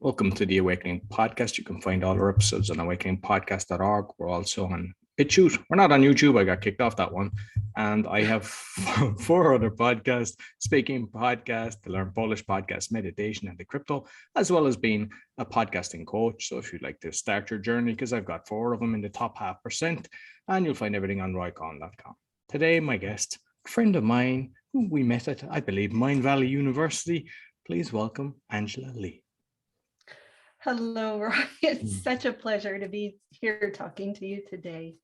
Welcome to the Awakening Podcast. You can find all our episodes on awakeningpodcast.org. We're also on BitChute. We're not on YouTube. I got kicked off that one. And I have four other podcasts: Speaking Podcast, the Learn Polish Podcast, Meditation, and the Crypto, as well as being a podcasting coach. So if you'd like to start your journey, because I've got four of them in the top 0.5%, and you'll find everything on roycon.com. Today, my guest, a friend of mine, who we met at, I believe, Mind Valley University. Please welcome Angela Legh. Hello, Roy. It's such a pleasure to be here talking to you today.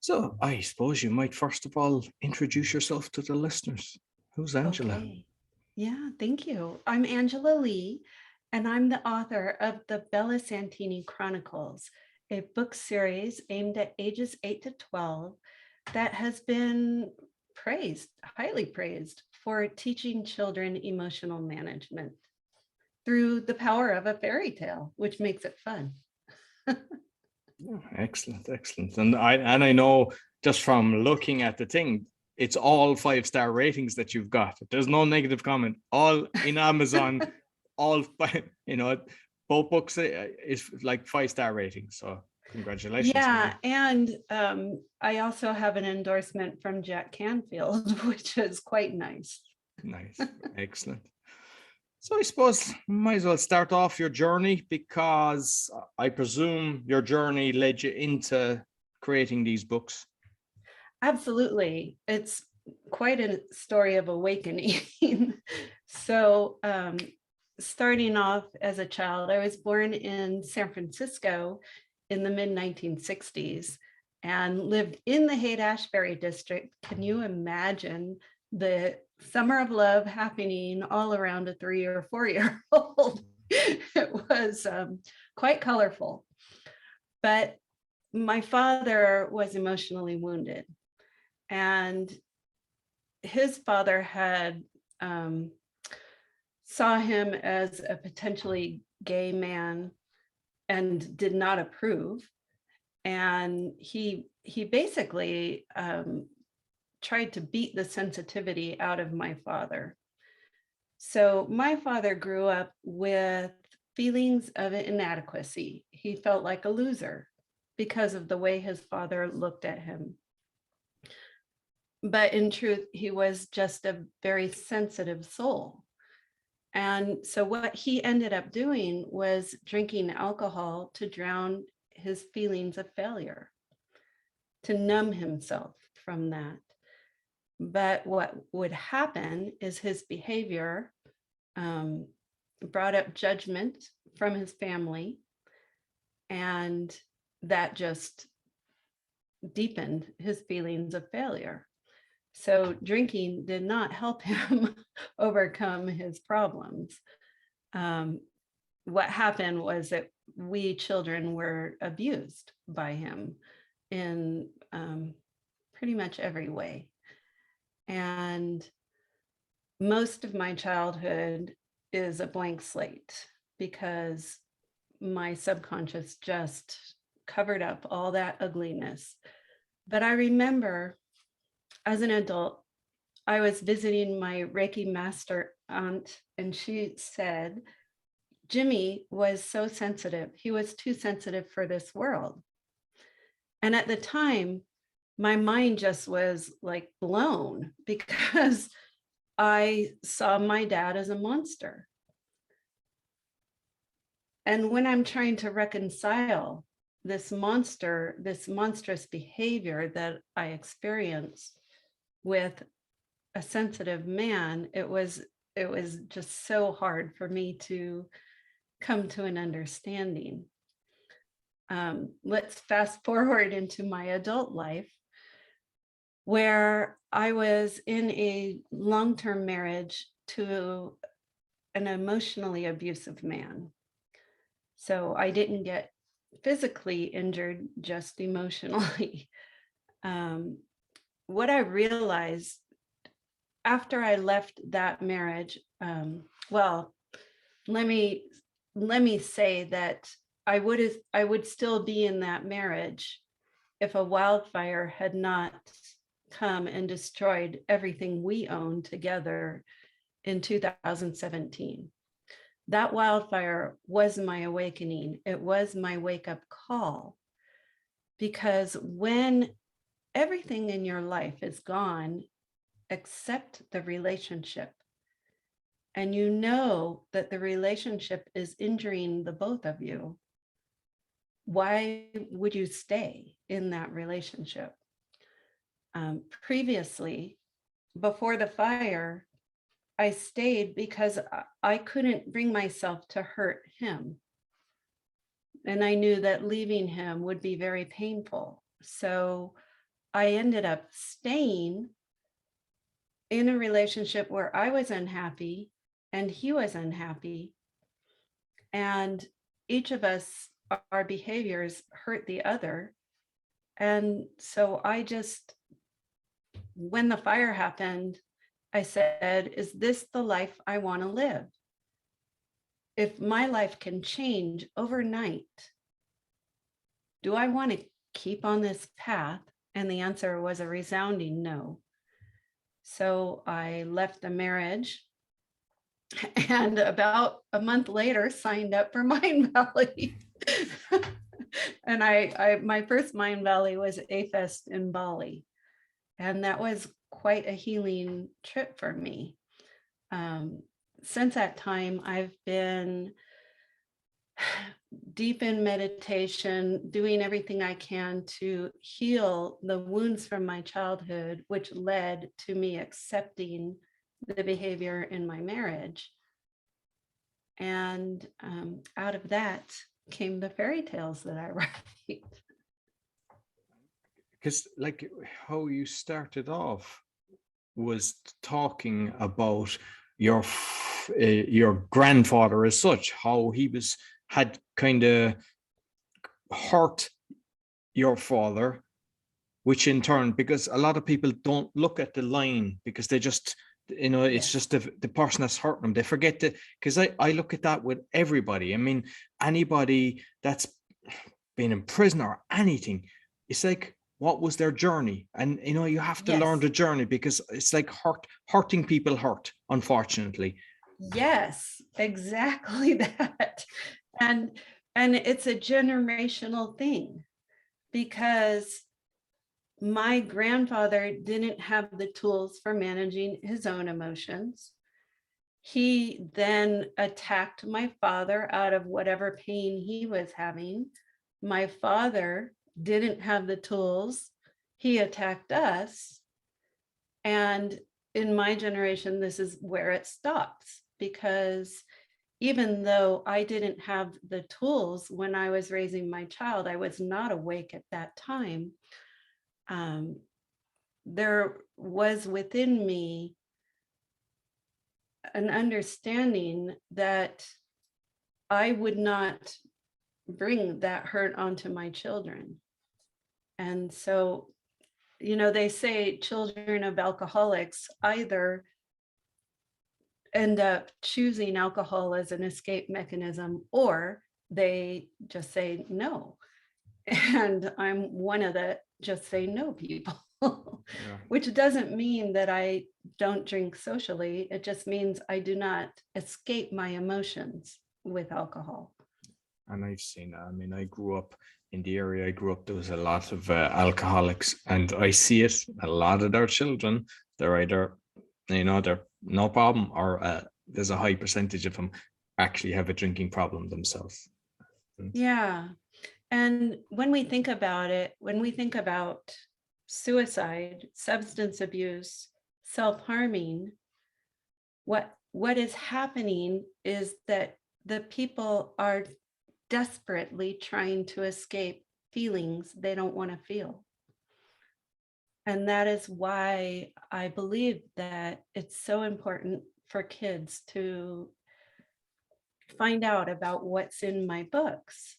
So I suppose you might first of all introduce yourself to the listeners. Who's Angela? Okay. Yeah, thank you. I'm Angela Legh, and I'm the author of the Bella Santini Chronicles, a book series aimed at ages 8 to 12 that has been praised, highly praised, for teaching children emotional management through the power of a fairy tale, which makes it fun. Excellent. And I know just from looking at the thing, it's all 5-star ratings that you've got. There's no negative comment. All in Amazon, both books is like 5-star ratings. So congratulations. Yeah, and I also have an endorsement from Jack Canfield, which is quite nice. Nice, excellent. So I suppose might as well start off your journey, because I presume your journey led you into creating these books. Absolutely. It's quite a story of awakening. So starting off as a child, I was born in San Francisco in the mid-1960s and lived in the Haight-Ashbury district. Can you imagine the summer of love happening all around a 3 or 4-year-old? It was quite colorful. But my father was emotionally wounded, and his father had saw him as a potentially gay man and did not approve. And he basically tried to beat the sensitivity out of my father. So my father grew up with feelings of inadequacy. He felt like a loser because of the way his father looked at him. But in truth, he was just a very sensitive soul. And so what he ended up doing was drinking alcohol to drown his feelings of failure, to numb himself from that. But what would happen is his behavior brought up judgment from his family, and that just deepened his feelings of failure. So drinking did not help him overcome his problems. What happened was that we children were abused by him in pretty much every way. And most of my childhood is a blank slate because my subconscious just covered up all that ugliness. But I remember as an adult, I was visiting my Reiki master aunt, and she said, Jimmy was so sensitive. He was too sensitive for this world. And at the time, my mind just was like blown because I saw my dad as a monster. And when I'm trying to reconcile this monstrous behavior that I experienced with a sensitive man, it was just so hard for me to come to an understanding. Let's fast forward into my adult life, where I was in a long-term marriage to an emotionally abusive man. So I didn't get physically injured, just emotionally. What I realized after I left that marriage, well, let me say that I would still be in that marriage if a wildfire had not come and destroyed everything we owned together in 2017. That wildfire was my awakening. It was my wake-up call, because when everything in your life is gone except the relationship, and you know that the relationship is injuring the both of you, why would you stay in that relationship? Previously, before the fire, I stayed because I couldn't bring myself to hurt him. And I knew that leaving him would be very painful. So I ended up staying in a relationship where I was unhappy and he was unhappy. And each of us, our behaviors hurt the other. And so I just, when the fire happened, I said, is this the life I want to live? If my life can change overnight, do I want to keep on this path? And the answer was a resounding no. So I left the marriage, and about a month later signed up for Mind Valley. And my first Mind Valley was A Fest in Bali. And that was quite a healing trip for me. Since that time, I've been deep in meditation, doing everything I can to heal the wounds from my childhood, which led to me accepting the behavior in my marriage. And out of that came the fairy tales that I write. Because like how you started off was talking about your grandfather as such, how he had kind of hurt your father, which in turn, because a lot of people don't look at the line because they just, it's just the person that's hurting them. They forget to, because I look at that with everybody. I mean, anybody that's been in prison or anything, it's like, what was their journey? And you have to learn the journey, because it's like hurting people hurt, unfortunately. Yes, exactly that. And it's a generational thing, because my grandfather didn't have the tools for managing his own emotions. He then attacked my father out of whatever pain he was having. My father didn't have the tools. He attacked us. And in my generation, this is where it stops, because even though I didn't have the tools when I was raising my child, I was not awake at that time. There was within me an understanding that I would not bring that hurt onto my children. And so, they say children of alcoholics either end up choosing alcohol as an escape mechanism, or they just say no. And I'm one of the just say no people. Yeah. Which doesn't mean that I don't drink socially. It just means I do not escape my emotions with alcohol. And I've seen that. I mean, I grew up in the area I grew up, there was a lot of alcoholics, and I see it. A lot of their children, they're either, they're no problem, or there's a high percentage of them actually have a drinking problem themselves. Yeah. And when we think about it, when we think about suicide, substance abuse, self-harming, what is happening is that the people are desperately trying to escape feelings they don't want to feel. And that is why I believe that it's so important for kids to find out about what's in my books,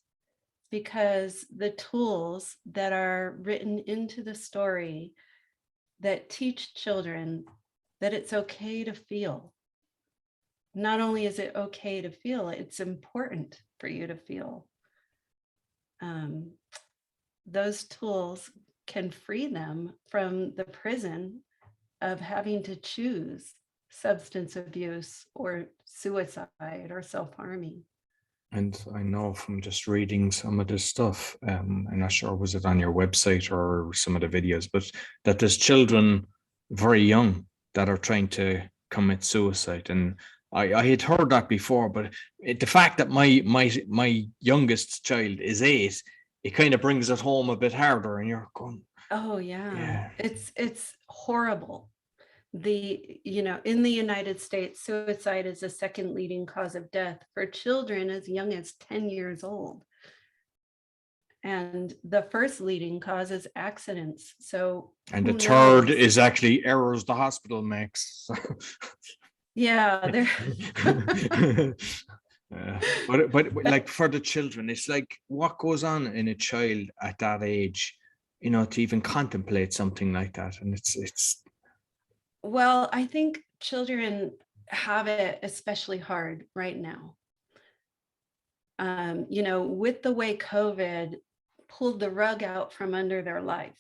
because the tools that are written into the story that teach children that it's okay to feel. Not only is it okay to feel, it's important for you to feel. Those tools can free them from the prison of having to choose substance abuse or suicide or self-harming. And I know from just reading some of this stuff, I'm not sure was it on your website or some of the videos, but that there's children very young that are trying to commit suicide. And I had heard that before, but the fact that my youngest child is 8, it kind of brings it home a bit harder. And you're going, Oh yeah, yeah. it's horrible. In the United States, suicide is the second leading cause of death for children as young as 10 years old. And the first leading cause is accidents. So And the who third knows? is actually errors the hospital makes. Yeah, But like for the children, it's like what goes on in a child at that age, to even contemplate something like that. And it's well, I think children have it especially hard right now. With the way COVID pulled the rug out from under their life.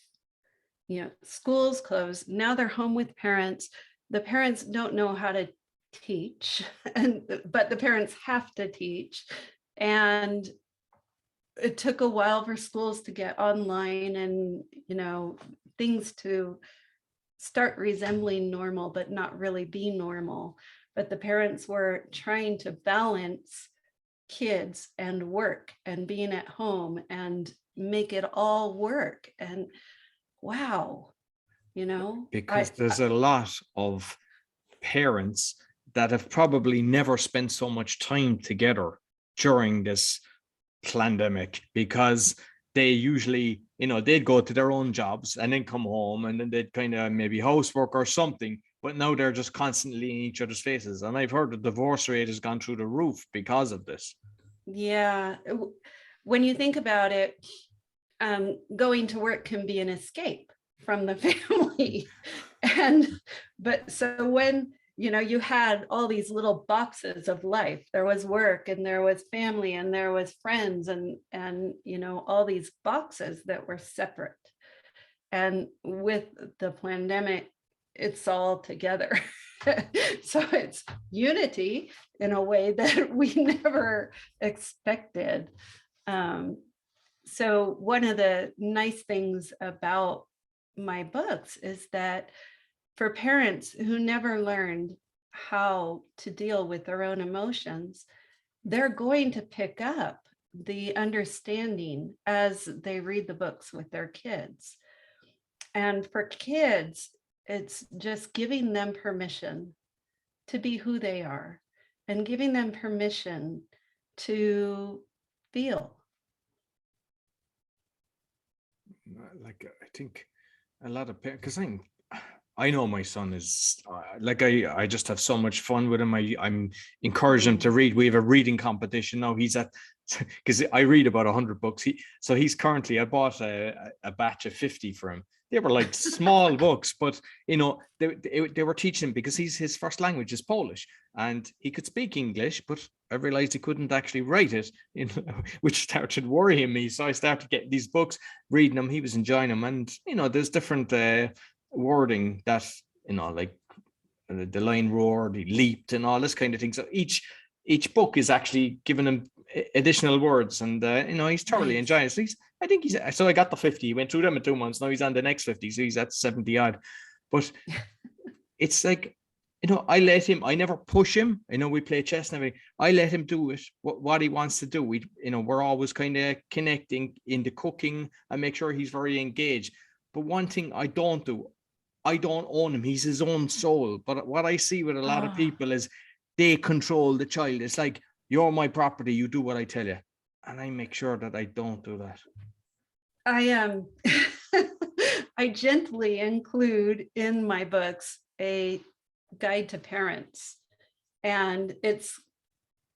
Schools closed. Now they're home with parents. The parents don't know how to teach, but the parents have to teach. And it took a while for schools to get online and, things to start resembling normal, but not really be normal. But the parents were trying to balance kids and work and being at home and make it all work. And wow, because there's a lot of parents that have probably never spent so much time together during this pandemic, because they usually, they'd go to their own jobs and then come home and then they'd kind of maybe housework or something. But now they're just constantly in each other's faces. And I've heard the divorce rate has gone through the roof because of this. Yeah. When you think about it, going to work can be an escape from the family. But so when, you had all these little boxes of life, there was work and there was family and there was friends and, all these boxes that were separate. And with the pandemic, it's all together. So it's unity in a way that we never expected. So one of the nice things about my books is that for parents who never learned how to deal with their own emotions, they're going to pick up the understanding as they read the books with their kids. And for kids, it's just giving them permission to be who they are and giving them permission to feel. Like, I think a lot of parents, because I know my son is like, I just have so much fun with him. I'm encouraging him to read. We have a reading competition now. He's at, because I read about 100 books. He's currently, I bought a batch of 50 for him. They were like small books, but they were teaching him, because his first language is Polish and he could speak English, but I realized he couldn't actually write it, which started worrying me. So I started getting these books, reading them. He was enjoying them, and there's different wording that, like the line roared, he leaped, and all this kind of thing. So each book is actually giving him additional words, and he's thoroughly enjoying it. So so I got the 50. He went through them in 2 months. Now he's on the next 50, so he's at 70 odd. But it's like, I let him. I never push him. We play chess and everything. I let him do it. What he wants to do. We're always kind of connecting in the cooking. I make sure he's very engaged. But one thing I don't do, I don't own him. He's his own soul. But what I see with a lot of people is they control the child. It's like, you're my property. You do what I tell you. And I make sure that I don't do that. I gently include in my books a guide to parents. And it's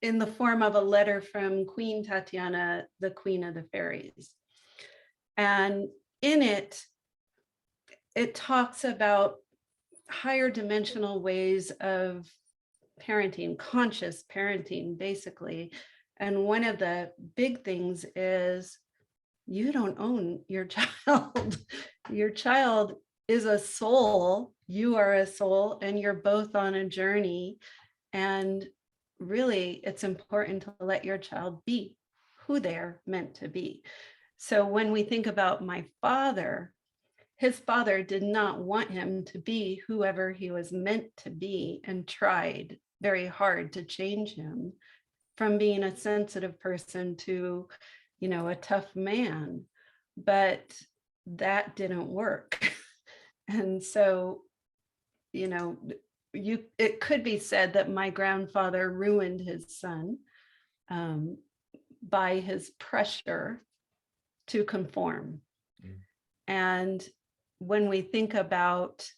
in the form of a letter from Queen Tatiana, the Queen of the Fairies. And in it, it talks about higher dimensional ways of parenting, conscious parenting, basically. And one of the big things is you don't own your child. Your child is a soul. You are a soul, and you're both on a journey. And really, it's important to let your child be who they're meant to be. So when we think about my father, his father did not want him to be whoever he was meant to be, and tried very hard to change him from being a sensitive person to, a tough man. But that didn't work. And so, it could be said that my grandfather ruined his son by his pressure to conform. And when we think about,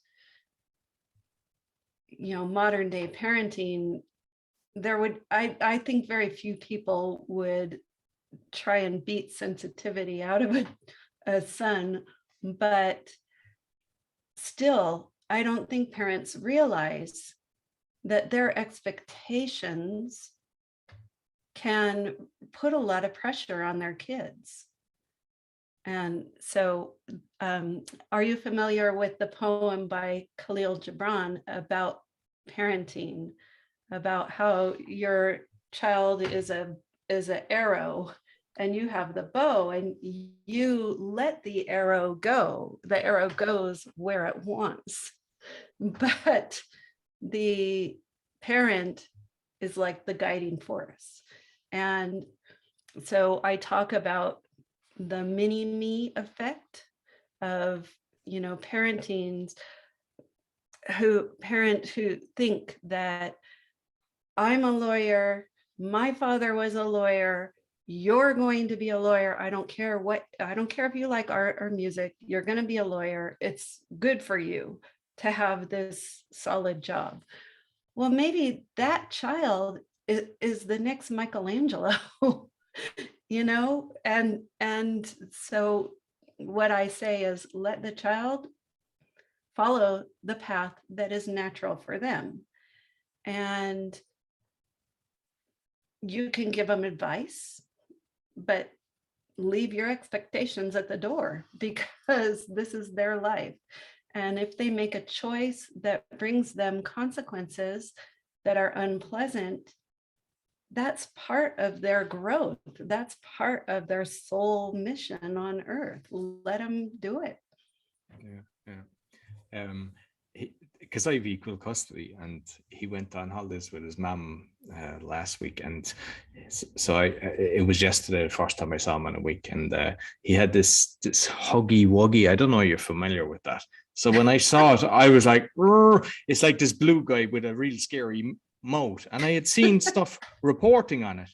modern day parenting, I think very few people would try and beat sensitivity out of a son, but still, I don't think parents realize that their expectations can put a lot of pressure on their kids. And so, are you familiar with the poem by Khalil Gibran about parenting, about how your child is an arrow and you have the bow and you let the arrow go? The arrow goes where it wants, but the parent is like the guiding force. And so I talk about the mini me effect of, parents who think that I'm a lawyer, my father was a lawyer, you're going to be a lawyer. I don't care if you like art or music, you're going to be a lawyer. It's good for you to have this solid job. Well, maybe that child is the next Michelangelo. And so what I say is, let the child follow the path that is natural for them. And you can give them advice, but leave your expectations at the door, because this is their life. And if they make a choice that brings them consequences that are unpleasant, that's part of their growth. That's part of their soul mission on earth. Let them do it. Yeah. Because I have equal custody, and he went on holidays with his mum last week, and so it was yesterday the first time I saw him in a week, and he had this huggy wuggy. I don't know if you're familiar with that. So when I saw it, I was like, it's like this blue guy with a real scary mouth, and I had seen stuff reporting on it.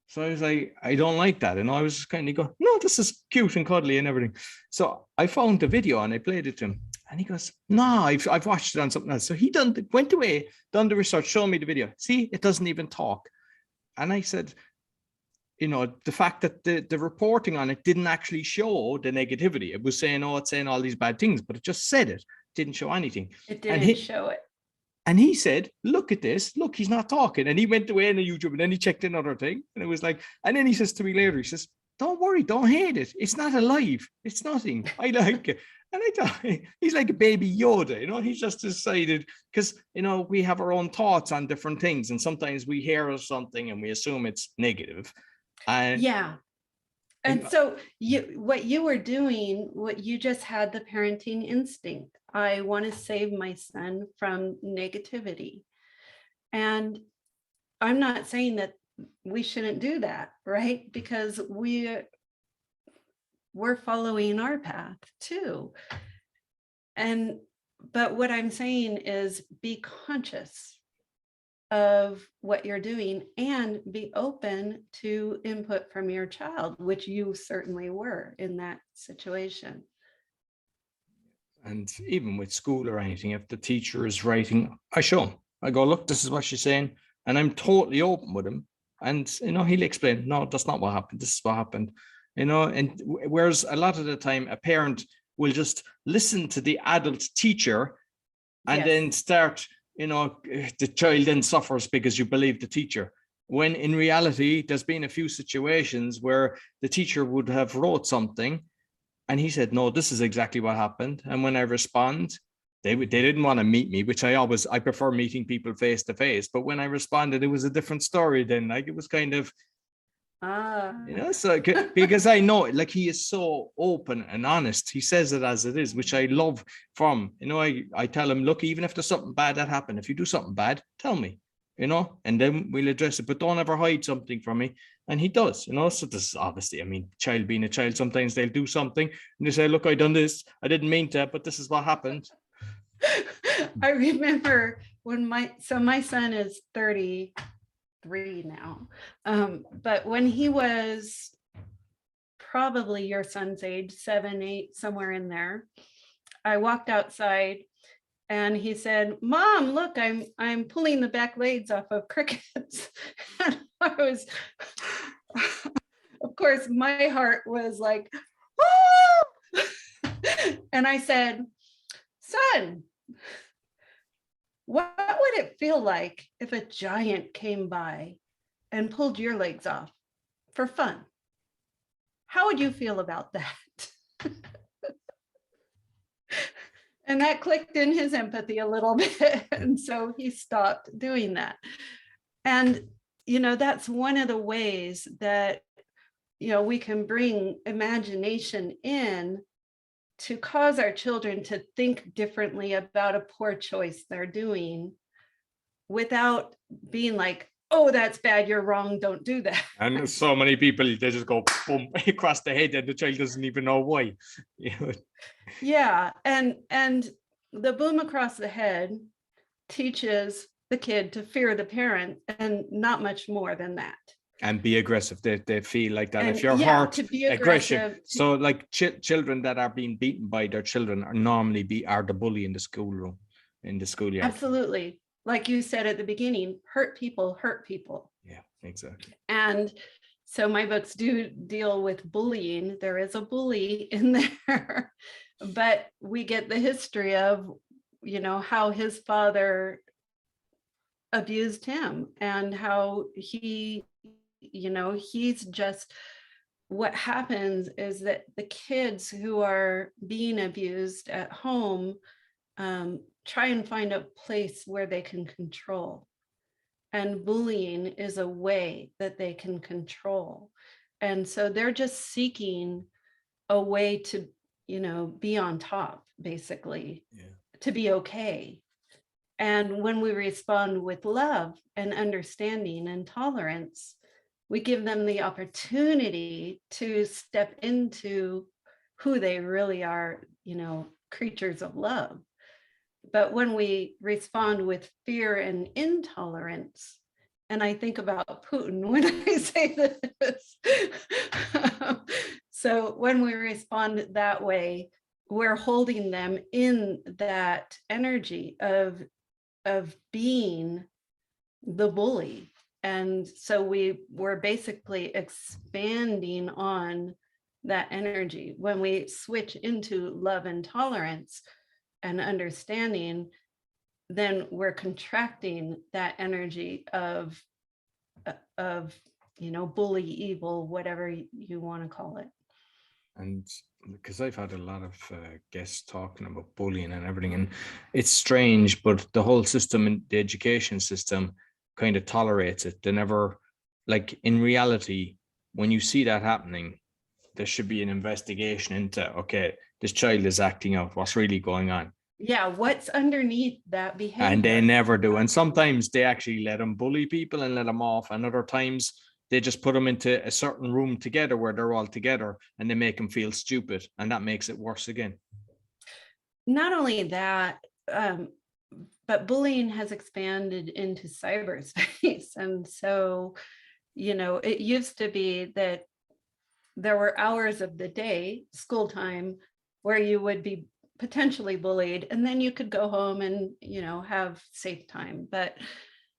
So I was like, I don't like that. And I was just kind of go, no, this is cute and cuddly and everything. So I found the video and I played it to him. And he goes, no, I've watched it on something else. So he went away, done the research, showed me the video. See, it doesn't even talk. And I said, the fact that the reporting on it didn't actually show the negativity. It was saying, it's saying all these bad things, but it just said it. Didn't show anything. It didn't show it. And he said, look at this. Look, he's not talking. And he went away on YouTube, and then he checked another thing. And it was like, and then he says to me later, he says, don't worry, don't hate it. It's not alive. It's nothing. I like it. And I thought, he's like a baby Yoda, he's just decided, because, we have our own thoughts on different things. And sometimes we hear something and we assume it's negative. Yeah. And so what you were doing, what you just had, the parenting instinct. I want to save my son from negativity. And I'm not saying that we shouldn't do that, right? Because we're following our path too. But what I'm saying is, be conscious of what you're doing and be open to input from your child, which you certainly were in that situation. And even with school or anything, if the teacher is writing, I show him. I go, look, this is what she's saying. And I'm totally open with him. And, he'll explain, no, that's not what happened. This is what happened. And whereas a lot of the time, a parent will just listen to the adult teacher and then start, the child then suffers because you believe the teacher. When in reality, there's been a few situations where the teacher would have wrote something And he said, no, this is exactly what happened. And when I respond, they didn't want to meet me, which I prefer meeting people face to face. But when I responded, it was a different story then. Like, it was kind of, so because I know, like, he is so open and honest. He says it as it is, which I love from, I tell him, look, even if there's something bad that happened, if you do something bad, tell me, and then we'll address it, but don't ever hide something from me. And he does, so this is obviously, I mean, child being a child, sometimes they'll do something and they say, look, I done this, I didn't mean to, but this is what happened. I remember when my son is 33 now, but when he was probably your son's age, 7, 8, somewhere in there, I walked outside and he said, Mom, look, I'm pulling the back legs off of crickets. And I was, of course, my heart was like, oh! And I said, son, what would it feel like if a giant came by and pulled your legs off for fun? How would you feel about that? And that clicked in his empathy a little bit. And so he stopped doing that. And, that's one of the ways that, we can bring imagination in to cause our children to think differently about a poor choice they're doing without being like, oh, that's bad, you're wrong, don't do that. And so many people, they just go boom across the head and the child doesn't even know why. Yeah, and the boom across the head teaches the kid to fear the parent and not much more than that. And be aggressive. They feel like that. And if you're hurt, to be aggression. So like children that are being beaten by their children are normally are the bully in the schoolroom, in the schoolyard. Absolutely. Like you said at the beginning, hurt people hurt people. Yeah, exactly. And so my books do deal with bullying. There is a bully in there, but we get the history of, how his father abused him and how he's just, what happens is that the kids who are being abused at home try and find a place where they can control. And bullying is a way that they can control. And so they're just seeking a way to, be on top, basically, to be okay. And when we respond with love and understanding and tolerance, we give them the opportunity to step into who they really are, creatures of love. But when we respond with fear and intolerance, and I think about Putin when I say this, so when we respond that way, we're holding them in that energy of being the bully. And so we're basically expanding on that energy. When we switch into love and tolerance and understanding, then we're contracting that energy of bully, evil, whatever you want to call it. And because I've had a lot of guests talking about bullying and everything, and it's strange, but the whole system, the education system, kind of tolerates it. They never, like, in reality, when you see that happening, there should be an investigation into, okay, this child is acting out, what's really going on. Yeah, what's underneath that behavior? And they never do. And sometimes they actually let them bully people and let them off, and other times they just put them into a certain room together where they're all together and they make them feel stupid, and that makes it worse again. Not only that, but bullying has expanded into cyberspace. And so, it used to be that there were hours of the day, school time, where you would be potentially bullied, and then you could go home and, have safe time. But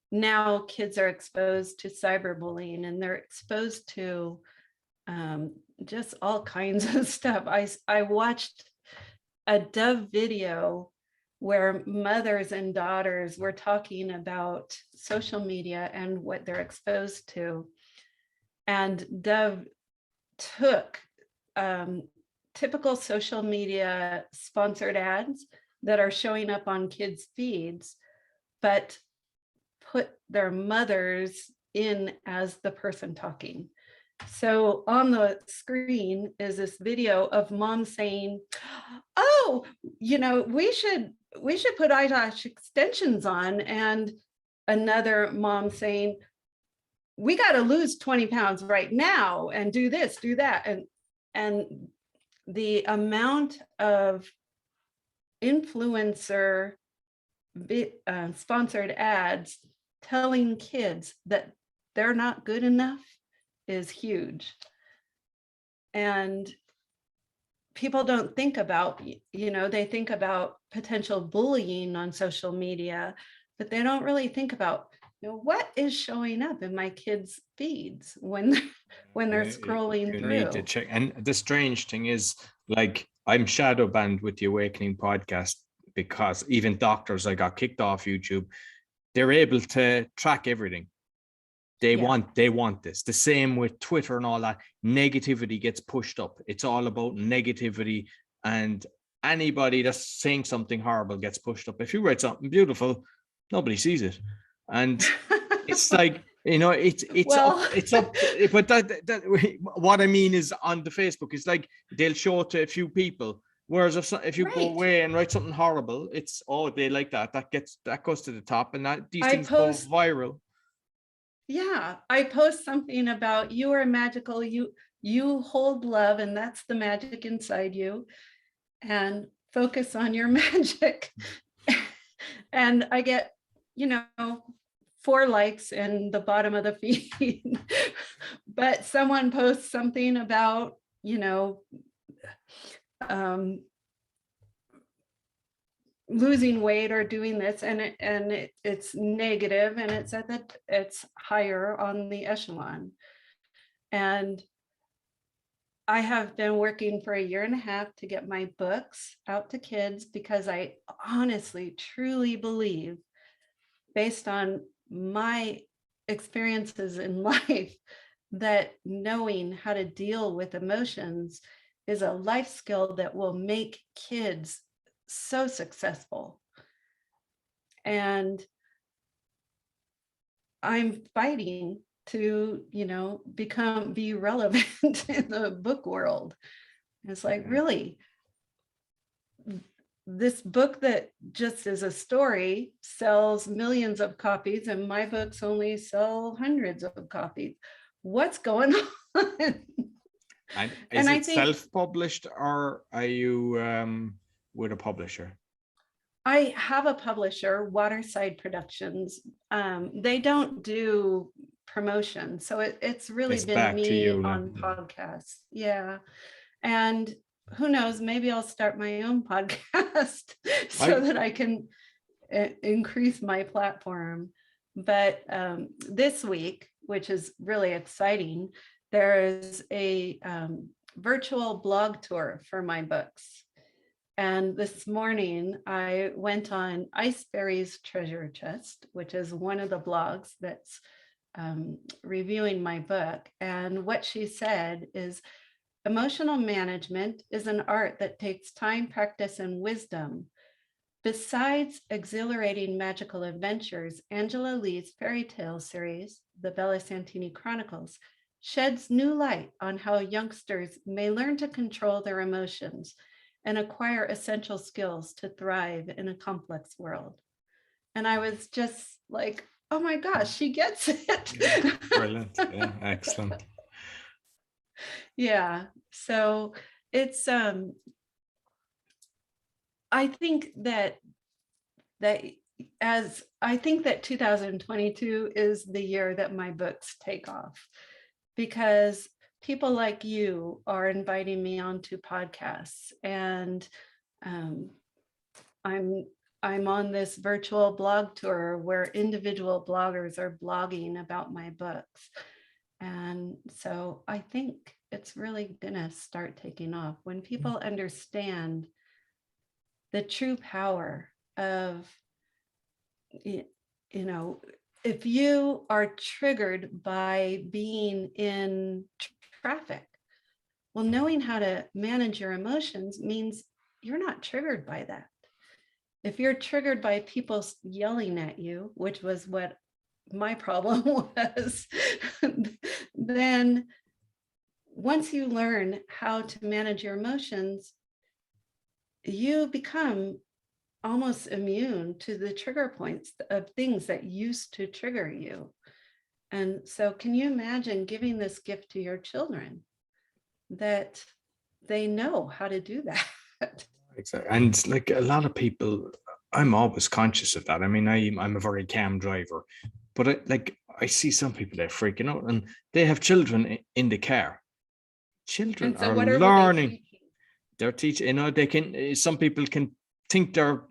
now kids are exposed to cyberbullying, and they're exposed to just all kinds of stuff. I watched a Dove video where mothers and daughters were talking about social media and what they're exposed to. And Dove took typical social media sponsored ads that are showing up on kids' feeds, but put their mothers in as the person talking. So on the screen is this video of mom saying, "Oh, we should put eyelash extensions on," and another mom saying, "We got to lose 20 pounds right now and do this, do that." And the amount of influencer sponsored ads telling kids that they're not good enough is huge. And people don't think about, they think about potential bullying on social media, but they don't really think about, what is showing up in my kids' feeds when they're scrolling you through. need to check. And the strange thing is, like, I'm shadow banned with the Awakening podcast because even doctors, I got kicked off YouTube. They're able to track everything. They want this. The same with Twitter and all that. Negativity gets pushed up. It's all about negativity, and anybody that's saying something horrible gets pushed up. If you write something beautiful, nobody sees it. And it's like, it's up. But that what I mean is, on the Facebook, it's like they'll show it to a few people. Whereas if you go away and write something horrible, it's, they like that. That goes to the top, and these things go viral. Yeah, I post something about, you are magical, you hold love, and that's the magic inside you, and focus on your magic. And I get, 4 likes in the bottom of the feed. But someone posts something about, losing weight or doing this, and it's negative, and it's higher on the echelon. And I have been working for 1.5 years to get my books out to kids, because I honestly, truly believe, based on my experiences in life, that knowing how to deal with emotions is a life skill that will make kids so successful. And I'm fighting to, be relevant in the book world. It's like, really, this book that just is a story sells millions of copies, and my books only sell hundreds of copies. What's going on? And is it self-published, or are you with a publisher? I have a publisher, Waterside Productions. They don't do promotion, so it's really been me on podcasts. Yeah. And who knows, maybe I'll start my own podcast so that I can increase my platform. But this week, which is really exciting, there is a virtual blog tour for my books. And this morning I went on Iceberry's Treasure Chest, which is one of the blogs that's reviewing my book. And what she said is, emotional management is an art that takes time, practice, and wisdom. Besides exhilarating magical adventures, Angela Lee's fairy tale series, the Bella Santini Chronicles, sheds new light on how youngsters may learn to control their emotions and acquire essential skills to thrive in a complex world. And I was just like, oh my gosh, she gets it. Yeah, brilliant. Yeah, excellent. Yeah. So it's I think that 2022 is the year that my books take off, because people like you are inviting me onto podcasts, and I'm on this virtual blog tour where individual bloggers are blogging about my books. And so I think it's really gonna start taking off when people understand the true power of, if you are triggered by being in traffic, Well, knowing how to manage your emotions means you're not triggered by that. If you're triggered by people yelling at you, which was what my problem was, then once you learn how to manage your emotions, you become almost immune to the trigger points of things that used to trigger you. And so can you imagine giving this gift to your children, that they know how to do that? Exactly. And like a lot of people, I'm always conscious of that. I mean, I'm a very calm driver, but I see some people, they're freaking out and they have children in the car. Children And so are what are they learning. teaching? They're teaching, they can, some people can think they're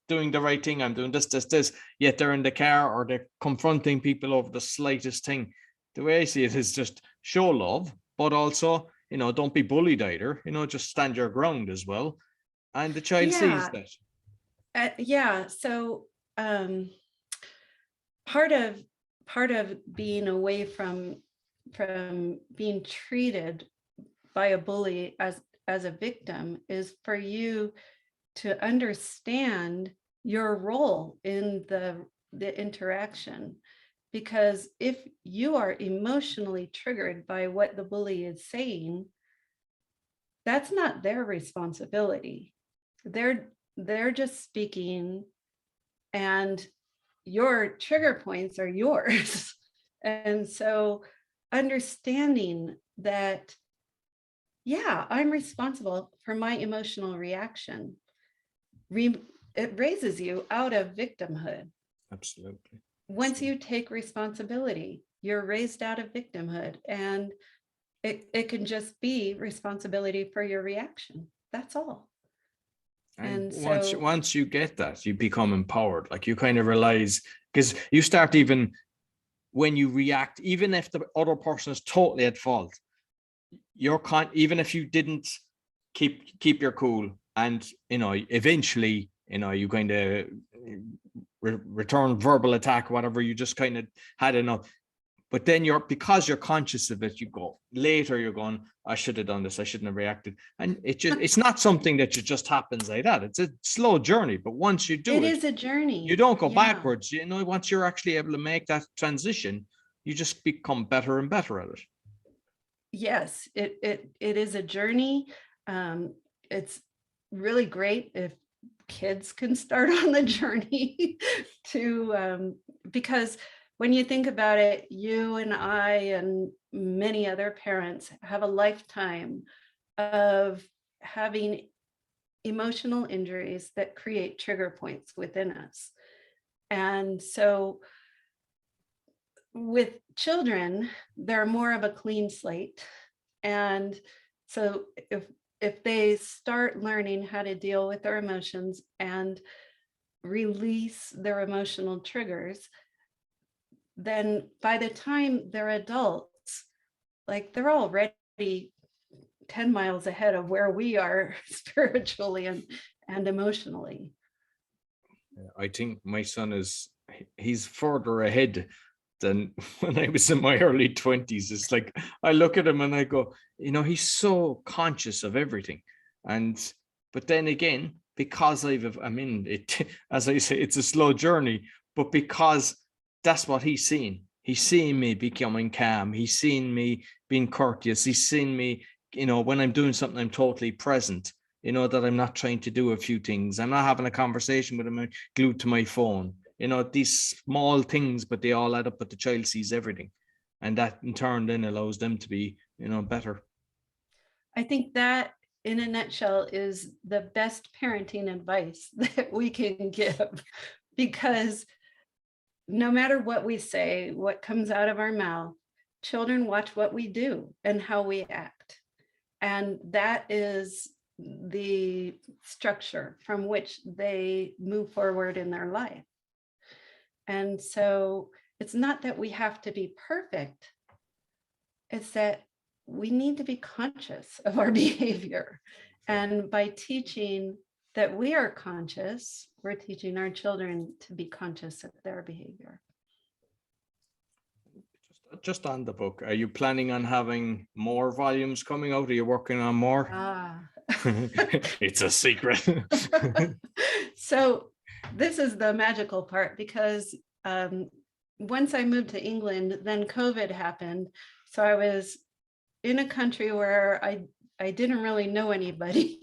doing the right thing. I'm doing this, yet they're in the car or they're confronting people over the slightest thing. The way I see it is just show love, but also, don't be bullied either, just stand your ground as well. And the child sees Yeah. that. Yeah. So part of being away from being treated by a bully as a victim is for you to understand your role in the interaction. Because if you are emotionally triggered by what the bully is saying, that's not their responsibility. They're just speaking, and your trigger points are yours. And so understanding that, yeah, I'm responsible for my emotional reaction, it raises you out of victimhood. Absolutely. Once you take responsibility, you're raised out of victimhood, and it can just be responsibility for your reaction. That's all. And so once you get that, you become empowered. Like you kind of realize, because you start, even when you react, even if the other person is totally at fault, even if you didn't keep your cool, and eventually, you kind of return verbal attack, whatever, you just kind of had enough. But then because you're conscious of it, you go later, you're going, I should have done this, I shouldn't have reacted. And it's not something that just happens like that. It's a slow journey, but once you do it it, is a journty. you don't go Yeah. backwards. Once you're actually able to make that transition, you just become better and better at it. Yes, it is a journey. It's really great if kids can start on the journey to because when you think about it, you and I and many other parents have a lifetime of having emotional injuries that create trigger points within us. And so with children, they're more of a clean slate. And so if they start learning how to deal with their emotions and release their emotional triggers, then by the time they're adults, like they're already 10 miles ahead of where we are spiritually and emotionally. I think my son he's further ahead than when I was in my early 20s. It's like I look at him and I go, he's so conscious of everything. But then again, because as I say, it's a slow journey, but because that's what he's seeing. He's seeing me becoming calm. He's seeing me being courteous. He's seeing me, when I'm doing something, I'm totally present. That I'm not trying to do a few things. I'm not having a conversation with him. I'm glued to my phone. These small things, but they all add up, but the child sees everything. And that in turn then allows them to be, better. I think that in a nutshell is the best parenting advice that we can give, because no matter what we say, what comes out of our mouth, children watch what we do and how we act. And that is the structure from which they move forward in their life. And so it's not that we have to be perfect, it's that we need to be conscious of our behavior. And by teaching that we are conscious, we're teaching our children to be conscious of their behavior. just on the book, are you planning on having more volumes coming out? Are you working on more? It's a secret. So this is the magical part, because once I moved to England, then COVID happened. So I was in a country where I didn't really know anybody,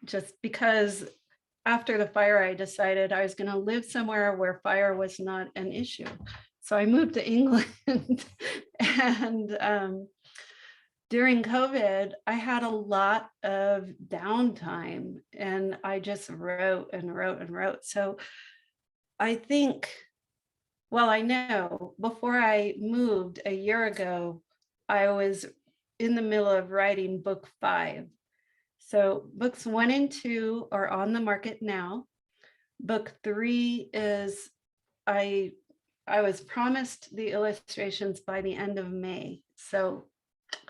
just because after the fire, I decided I was going to live somewhere where fire was not an issue. So I moved to England and during COVID, I had a lot of downtime and I just wrote and wrote and wrote. So I think, well, I know before I moved a year ago, I was in the middle of writing book 5. So books 1 and 2 are on the market now. Book 3 is, I was promised the illustrations by the end of May. So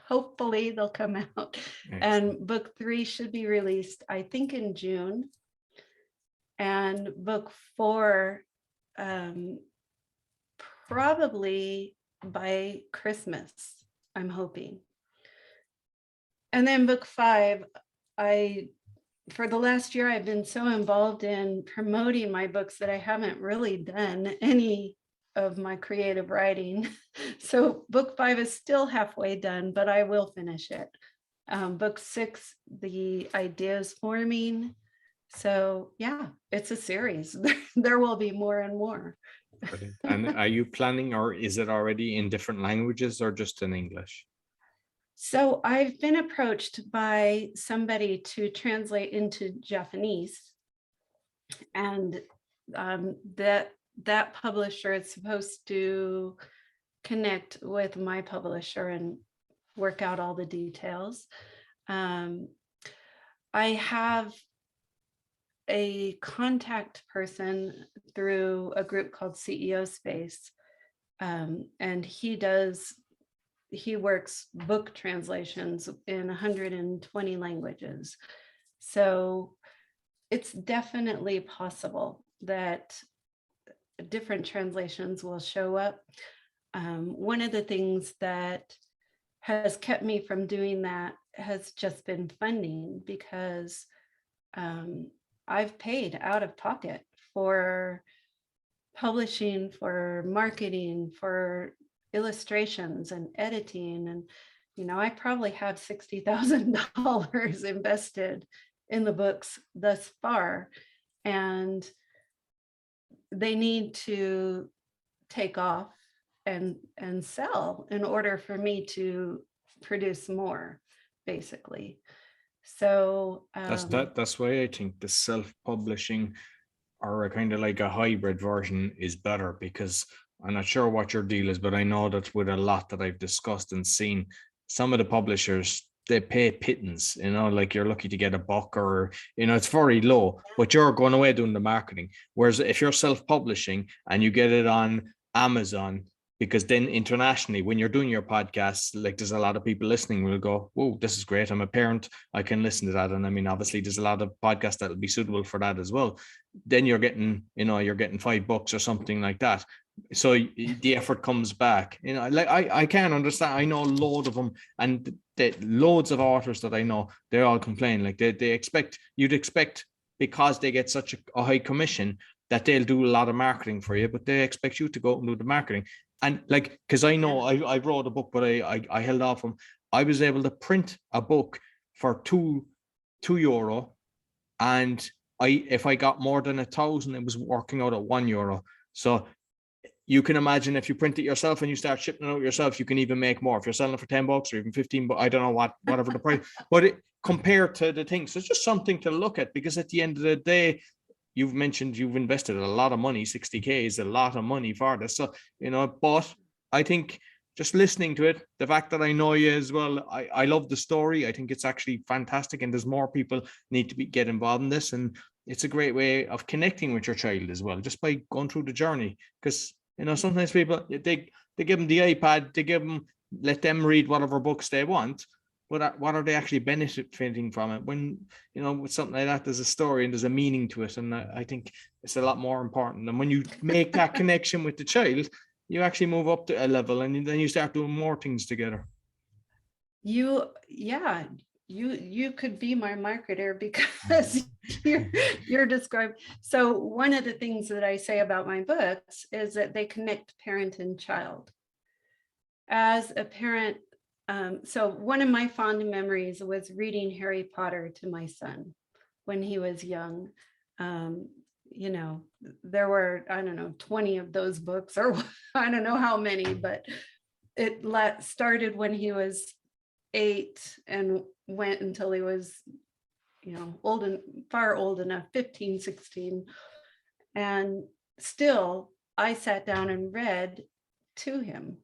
hopefully they'll come out. Excellent. And book 3 should be released, I think, in June. And book 4, probably by Christmas, I'm hoping. And then book 5, for the last year, I've been so involved in promoting my books that I haven't really done any of my creative writing. So book 5 is still halfway done, but I will finish it. Book 6, the idea is forming. So yeah, it's a series. There will be more and more. Brilliant. And are you planning, or is it already in different languages or just in English? So I've been approached by somebody to translate into Japanese, and that publisher is supposed to connect with my publisher and work out all the details. I have a contact person through a group called CEO Space, and he works book translations in 120 languages. So it's definitely possible that different translations will show up. One of the things that has kept me from doing that has just been funding, because I've paid out of pocket for publishing, for marketing, for illustrations and editing. And, I probably have $60,000 invested in the books thus far, and they need to take off and sell in order for me to produce more, basically. So that's why I think the self-publishing, or a kind of like a hybrid version, is better, because I'm not sure what your deal is, but I know that with a lot that I've discussed and seen, some of the publishers, they pay pittance, like you're lucky to get $1, or, it's very low, but you're going away doing the marketing. Whereas if you're self-publishing and you get it on Amazon, because then internationally, when you're doing your podcasts, like there's a lot of people listening will go, whoa, this is great. I'm a parent, I can listen to that. And I mean, obviously there's a lot of podcasts that will be suitable for that as well. Then you're getting $5 or something like that. So the effort comes back, like I can't understand. I know a load of them, and loads of authors that I know, they all complain, like you'd expect, because they get such a high commission, that they'll do a lot of marketing for you, but they expect you to go out and do the marketing. And like, because I know I wrote a book, but I held off from, I was able to print a book for €2, and if I got more than 1,000, it was working out at €1. So you can imagine, if you print it yourself and you start shipping it out yourself, you can even make more. If you're selling it for $10 or even 15, but I don't know whatever the price, but compared to the things, so it's just something to look at, because at the end of the day, you've mentioned you've invested a lot of money. 60K is a lot of money for this. So, but I think just listening to it, the fact that I know you as well, I love the story. I think it's actually fantastic, and there's more people need to get involved in this. And it's a great way of connecting with your child as well, just by going through the journey. Because, sometimes people, they give them the iPad, let them read whatever books they want. But what are they actually benefiting from it? When, with something like that, there's a story and there's a meaning to it. And I think it's a lot more important. And when you make that connection with the child, You actually move up to a level, and then you start doing more things together. Yeah, you could be my marketer because you're describing. So one of the things that I say about my books is that they connect parent and child. As a parent, so one of my fond memories was reading Harry Potter to my son when he was young. Um, you know, there were, I don't know, 20 of those books, or I don't know how many, but it started when he was 8 and went until he was, old and far old enough, 15, 16. And still, I sat down and read to him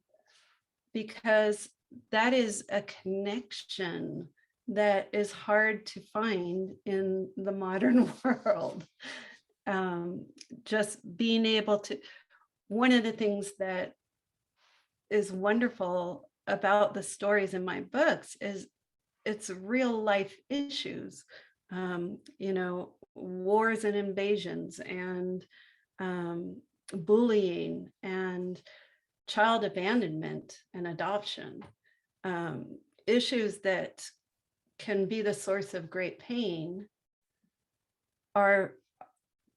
because that is a connection that is hard to find in the modern world. Just being able to, one of the things that is wonderful about the stories in my books is it's real life issues, wars and invasions, and bullying, and child abandonment and adoption, issues that can be the source of great pain. Are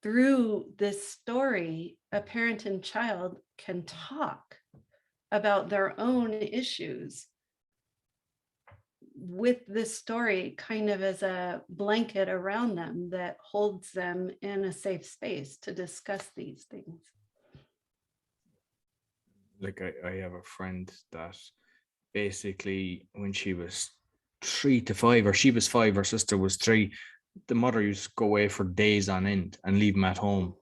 through this story, a parent and child can talk about their own issues with this story kind of as a blanket around them that holds them in a safe space to discuss these things. Like I have a friend that basically when she was 3 to 5, or she was 5, her sister was 3, the mother used to go away for days on end and leave them at home.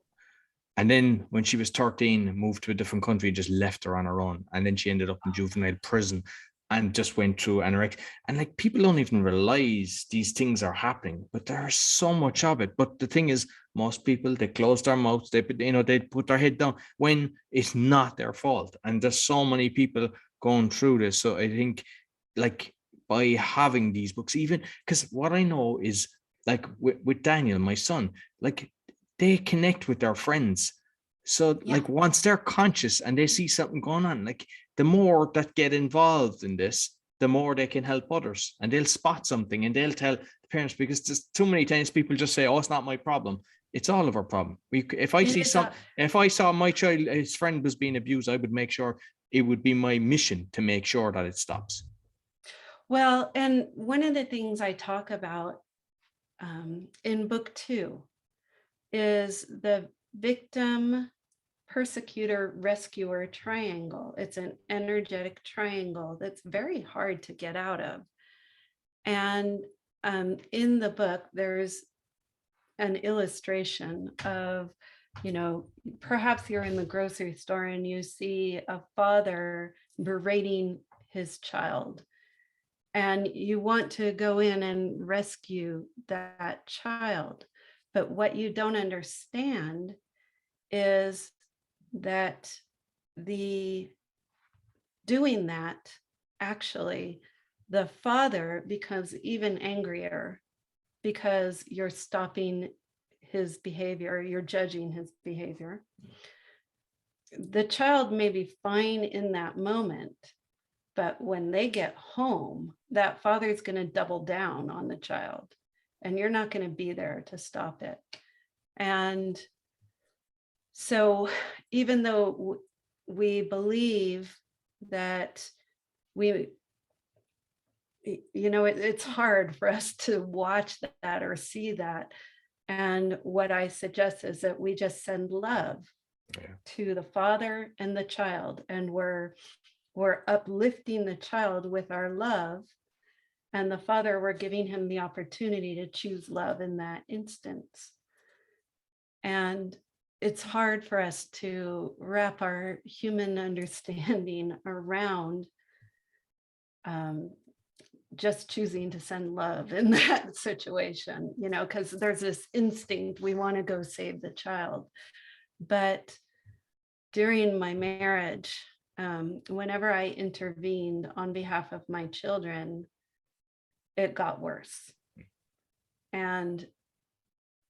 And then when she was 13, moved to a different country, just left her on her own. And then she ended up in juvenile prison and just went through anorexia. And like, people don't even realize these things are happening, but there's so much of it. But the thing is, most people, they close their mouths, they put their head down when it's not their fault. And there's so many people going through this. So I think, like, by having these books, even because what I know is, like, with Daniel, my son, like, they connect with their friends. So Yeah. like, once they're conscious and they see something going on, like, the more that get involved in this, the more they can help others, and they'll spot something and they'll tell the parents, because just too many times people just say, oh, it's not my problem. It's all of our problem. If I saw my child, his friend was being abused, I would make sure, it would be my mission to make sure that it stops. Well, and one of the things I talk about in book 2 is the victim, persecutor, rescuer triangle. It's an energetic triangle that's very hard to get out of. And in the book, there's an illustration of, perhaps you're in the grocery store and you see a father berating his child, and you want to go in and rescue that child. But what you don't understand is that the doing that, actually, the father becomes even angrier because you're stopping his behavior, you're judging his behavior. The child may be fine in that moment, but when they get home, that father's going to double down on the child, and you're not going to be there to stop it. And so even though we believe that it's hard for us to watch that or see that. And what I suggest is that we just send love to the father and the child, and we're uplifting the child with our love, and the father, we're giving him the opportunity to choose love in that instance. And it's hard for us to wrap our human understanding around just choosing to send love in that situation, because there's this instinct, we want to go save the child. But during my marriage, whenever I intervened on behalf of my children, it got worse. And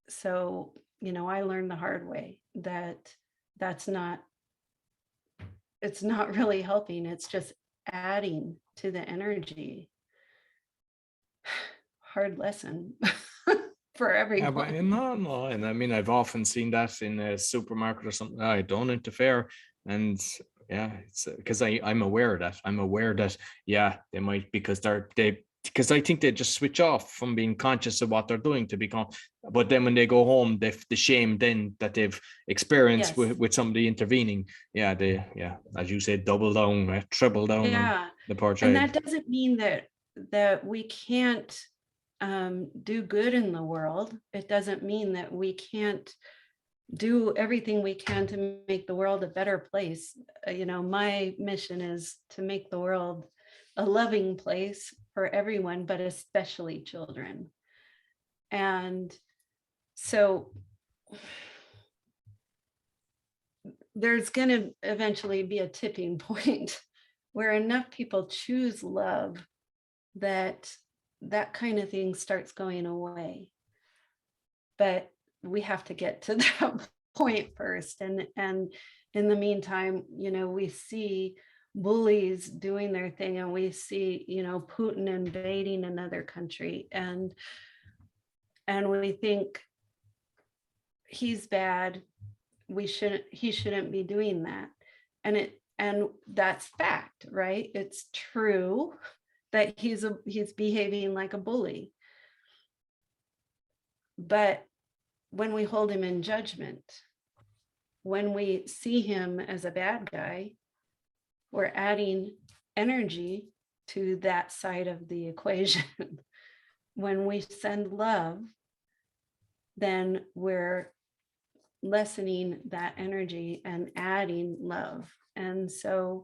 so, I learned the hard way that that's not it's not really helping. It's just adding to the energy. Hard lesson for Yeah, but everyone. no, and I mean, I've often seen that in a supermarket or something. I don't interfere, and yeah, it's because I'm aware of that. I'm aware that yeah, they might because because I think they just switch off from being conscious of what they're doing to become. But then when they go home, the shame then that they've experienced Yes. with somebody intervening, yeah, as you said, double down, triple down on Yeah. the poor And child. that doesn't mean that we can't do good in the world. It doesn't mean that we can't do everything we can to make the world a better place. My mission is to make the world a loving place for everyone, but especially children. And so there's going to eventually be a tipping point where enough people choose love that that kind of thing starts going away. But we have to get to that point first. And in the meantime, we see bullies doing their thing, and we see, Putin invading another country, and we think he's bad. He shouldn't be doing that. And that's fact, right? It's true that he's behaving like a bully. But when we hold him in judgment, when we see him as a bad guy, we're adding energy to that side of the equation. When we send love, then we're lessening that energy and adding love. And so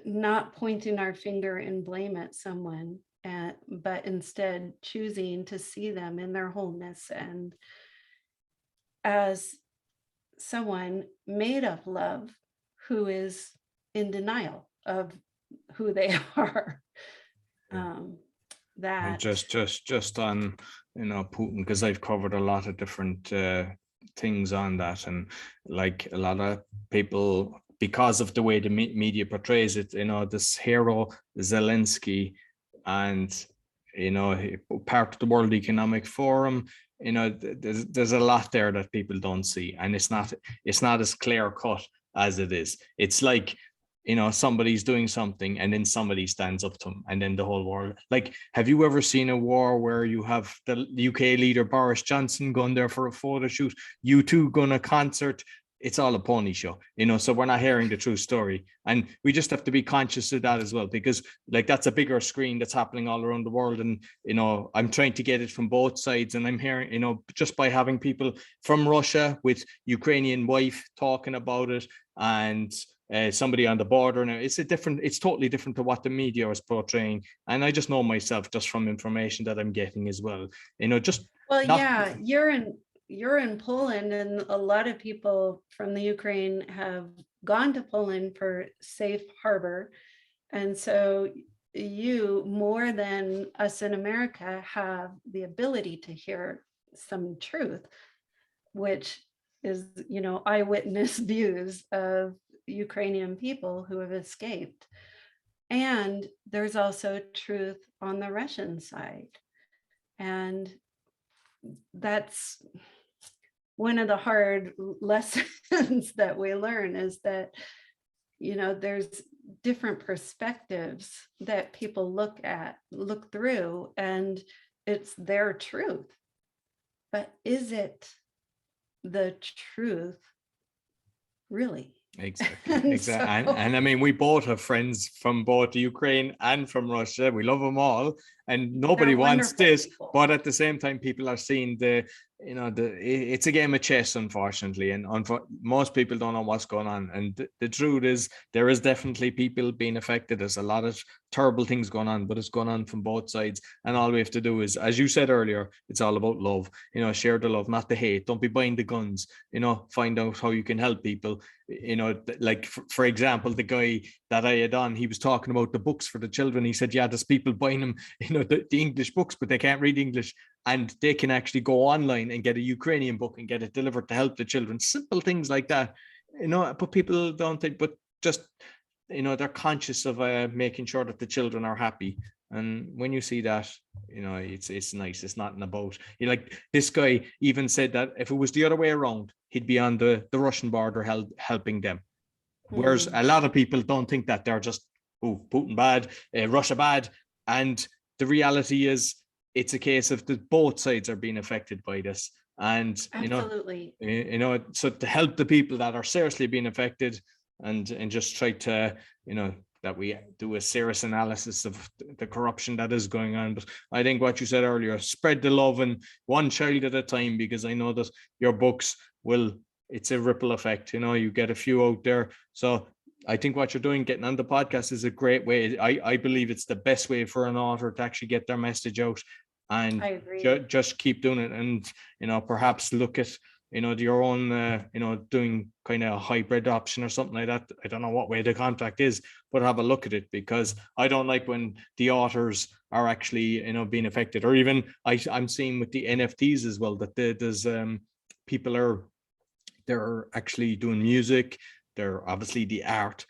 not pointing our finger and blame at someone, but instead choosing to see them in their wholeness and as someone made of love who is in denial of who they are. And That just on Putin, because I've covered a lot of different things on that, and like a lot of people, because of the way the media portrays it, this hero Zelensky, and part of the World Economic Forum, there's a lot there that people don't see, and it's not as clear cut as it is. It's like somebody's doing something and then somebody stands up to them and then the whole world. Like, have you ever seen a war where you have the UK leader Boris Johnson going there for a photo shoot, U2 going a concert? It's all a pony show, so we're not hearing the true story. And we just have to be conscious of that as well, because like that's a bigger screen that's happening all around the world. And, I'm trying to get it from both sides. And I'm hearing, just by having people from Russia with Ukrainian wife talking about it, and somebody on the border. Now it's totally different to what the media is portraying. And I just know myself just from information that I'm getting as well, just well, not. yeah, you're in Poland, and a lot of people from the Ukraine have gone to Poland for safe harbor. And so you, more than us in America, have the ability to hear some truth, which is, eyewitness views of Ukrainian people who have escaped. And there's also truth on the Russian side. And that's one of the hard lessons that we learn, is that, there's different perspectives that people look through, and it's their truth. But is it the truth really? Exactly. And I mean, we both have friends from both the Ukraine and from Russia. We love them all, and nobody wants this. People. But at the same time, people are seeing it's a game of chess, unfortunately, and most people don't know what's going on. And the truth is, there is definitely people being affected. There's a lot of terrible things going on, but it's going on from both sides. And all we have to do is, as you said earlier, it's all about love. Share the love, not the hate. Don't be buying the guns. Find out how you can help people. Like for example, the guy that I had on, he was talking about the books for the children. He said, yeah, there's people buying them, the English books, but they can't read English. and they can actually go online and get a Ukrainian book and get it delivered to help the children. Simple things like that, but people don't think, but just, they're conscious of making sure that the children are happy. And when you see that, it's nice. It's not about, like this guy even said that if it was the other way around, he'd be on the Russian border helping them. Whereas a lot of people don't think that. They're just, Putin bad, Russia bad. And the reality is it's a case of both sides are being affected by this. And, absolutely, so to help the people that are seriously being affected and just try to, that we do a serious analysis of the corruption that is going on. But I think what you said earlier, spread the love and one child at a time, because I know that your books it's a ripple effect, you get a few out there. So I think what you're doing, getting on the podcast, is a great way. I believe it's the best way for an author to actually get their message out, and I agree. Just keep doing it. And, perhaps look at, your own, doing kind of a hybrid option or something like that. I don't know what way the contract is, but have a look at it, because I don't like when the authors are actually, being affected. Or even I'm seeing with the NFTs as well, that there's people they're actually doing music. They're obviously the art,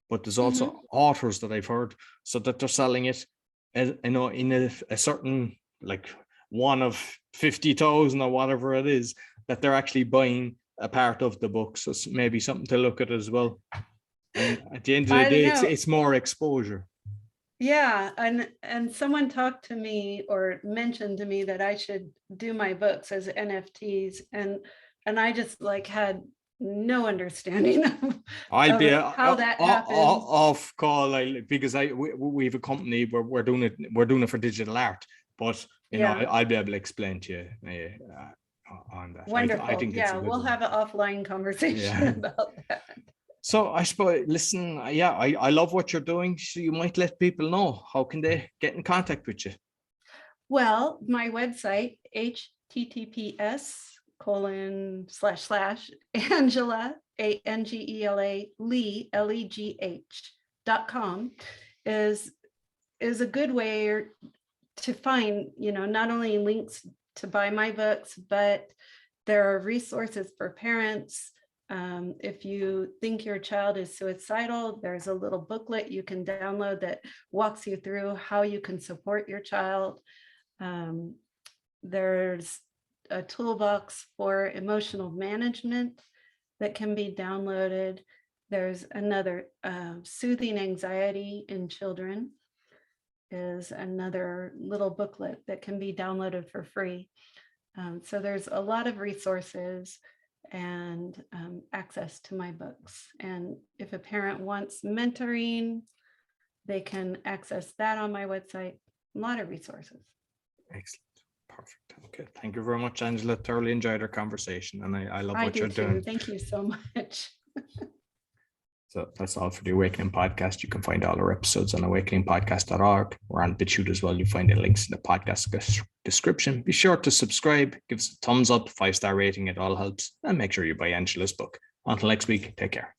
but there's also authors that I've heard, so that they're selling it, in a certain, like, one of 50,000 or whatever it is, that they're actually buying a part of the book. So it's maybe something to look at as well. And at the end of the day, it's more exposure. Yeah, and someone talked to me or mentioned to me that I should do my books as NFTs, and I just had no understanding of how that happens. Off call, because we have a company where we're doing it for digital art, but I'll be able to explain to you on that. Wonderful. I think we'll have an offline conversation about that. So I suppose, listen, I love what you're doing. So you might let people know, how can they get in contact with you? Well, my website, https://Angela, ANGELA, Legh, LEGH.com is a good way to find, not only links to buy my books, but there are resources for parents. If you think your child is suicidal, there's a little booklet you can download that walks you through how you can support your child. There's a toolbox for emotional management that can be downloaded. There's another soothing anxiety in children is another little booklet that can be downloaded for free. So there's a lot of resources and access to my books. And if a parent wants mentoring, they can access that on my website. A lot of resources. Excellent. Perfect. Okay. Thank you very much, Angela. Thoroughly enjoyed our conversation, and I love what you're doing. Thank you so much. So that's all for the Awakening Podcast. You can find all our episodes on awakeningpodcast.org. We're on BitChute as well. You'll find the links in the podcast description. Be sure to subscribe, give us a thumbs up, 5-star rating. It all helps. And make sure you buy Angela's book. Until next week, take care.